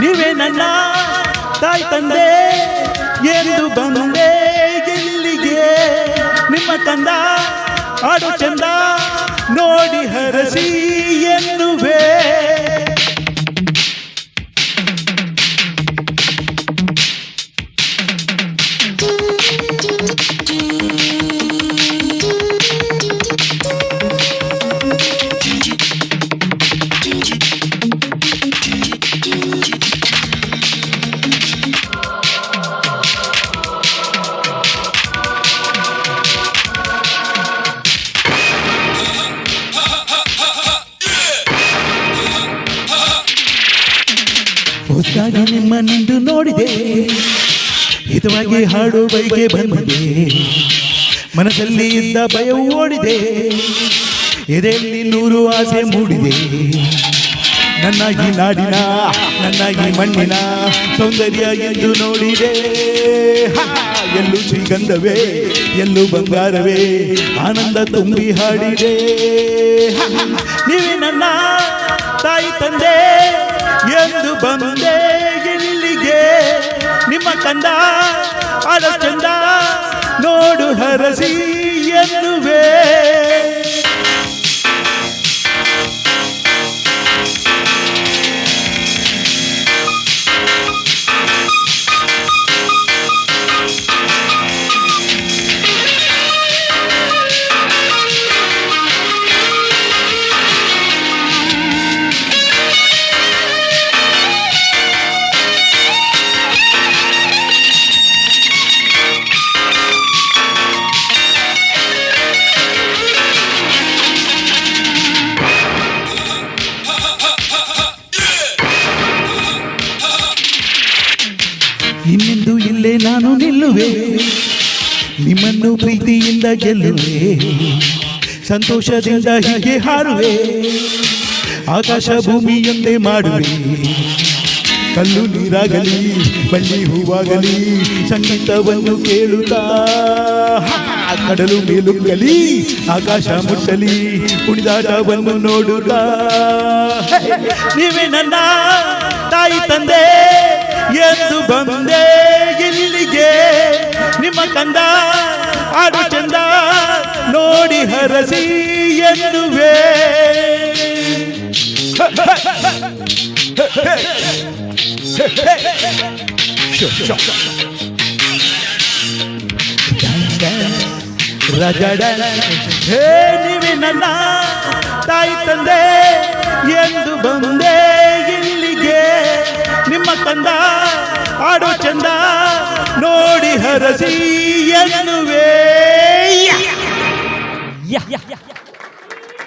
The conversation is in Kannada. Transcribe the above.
ನೀವೇ ನನ್ನ ತಾಯಿ ತಂದೆ ಎಂದು ಬಂದೆ ಇಲ್ಲಿಗೆ. ನಿಮ್ಮ ತಂದ ಆಡು ಚಂದ ನೋಡಿ ಹರಸಿ ಎನ್ನುವೆ. ಹೊಸದಾಗಿ ನಿಮ್ಮ ನಿಂದು ನೋಡಿದೆ, ಹಿತವಾಗಿ ಹಾಡು ಬೈಗೆ ಬಂದಿದೆ. ಮನಸ್ಸಲ್ಲಿ ಇದ್ದ ಭಯವು ಓಡಿದೆ, ಎದೆಯಲ್ಲಿ 100 ಆಸೆ ಮೂಡಿದೆ. ನನ್ನ ಈ ನಾಡಿನ ನನ್ನ ಈ ಮಣ್ಣಿನ ಸೌಂದರ್ಯ ಎಂದು ನೋಡಿದೆ. ಎಲ್ಲೂ ಶ್ರೀಗಂಧವೇ ಎಲ್ಲೂ ಬಂಗಾರವೇ ಆನಂದ ತುಂಬಿ ಹಾಡಿದೆ. ನೀವೇ ನನ್ನ ತಾಯಿ ತಂದೆ ಎಂದು ಬಂದೆ ಇಲ್ಲಿಗೆ. ನಿಮ್ಮ ಕಂದ ಆಡ ಚಂದ ನೋಡು ಹರಸಿ ಎನ್ನುವೆ. ಇನ್ನೆಂದು ಇಲ್ಲೇ ನಾನು ನಿಲ್ಲುವೆ, ನಿಮ್ಮನ್ನು ಪ್ರೀತಿಯಿಂದ ಗೆಲ್ಲುವೆ. ಸಂತೋಷದಿಂದ ಹೀಗೆ ಹಾರುವೆ, ಆಕಾಶ ಭೂಮಿಯೊಂದೇ ಮಾಡುವೆ. ಕಲ್ಲು ನೀರಾಗಲಿ ಬಳ್ಳಿ ಹೂವಾಗಲಿ ಸಂಗೀತವನ್ನು ಕೇಳುತ್ತಾ ಕಡಲು ಮೇಲುಗಲಿ ಆಕಾಶ ಮುಟ್ಟಲಿ ಕುಣಿದಾಟವನ್ನು ನೋಡುತ್ತಾ. ನೀವೇ ನನ್ನ ತಾಯಿ ತಂದೆ ಎಂದು ಬಂದೆ ಇಲ್ಲಿಗೆ. ನಿಮ್ಮ ಕಂದ ಆಡು ಚಂದ ನೋಡಿ ಹರಸಿ ಎನ್ನುವೆ. ನೀವೇ ನನ್ನ ತಾಯಿ ತಂದೆ ಎಂದು ಬಂದೆ ಇಲ್ಲಿಗೆ. ನಿಮ್ಮ ಕಂದ ಆಡು ಚಂದ ನೋಡಿ ಹರಸಿ ಎನ್ನುವೆ.